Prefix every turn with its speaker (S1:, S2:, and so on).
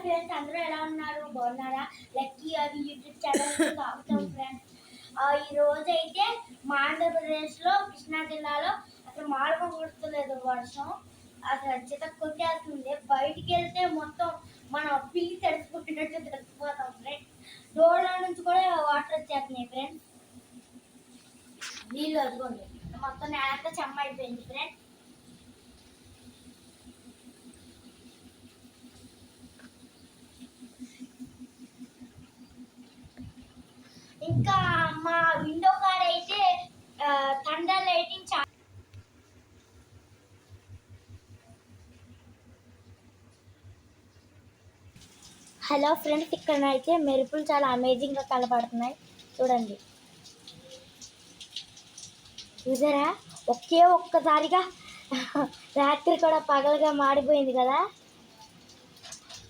S1: Friends, అందరూ ఎలా ఉన్నారు? బాగున్నారా? లక్కీ అవి యూట్యూబ్ ఛానల్ స్వాగతం ఫ్రెండ్స్. ఈ రోజు అయితే మా ఆంధ్రప్రదేశ్లో కృష్ణా జిల్లాలో అసలు మాడక కుడుతులేదు వర్షం. అసలు చిత కొట్టేస్తుంది. బయటికి వెళ్తే మొత్తం మనం పిల్లి తడిసిపోయినట్టు తడిసిపోతాం ఫ్రెండ్స్. డోర్ల నుంచి కూడా వాటర్ వచ్చేస్తున్నాయి ఫ్రెండ్స్. నీళ్ళు వదుకోండి, మొత్తం నేలంతా చెమ్మ అయిపోయింది ఫ్రెండ్స్. ఇంకా మా విండో కాడ అయితే థండర్ లైటింగ్ హలో ఫ్రెండ్స్, ఇక్కడ అయితే మెరుపులు చాలా అమేజింగ్గా కనపడుతున్నాయి చూడండి. చూసారా, ఒక్కసారిగా రాత్రి కూడా పగలుగా మాడిపోయింది కదా.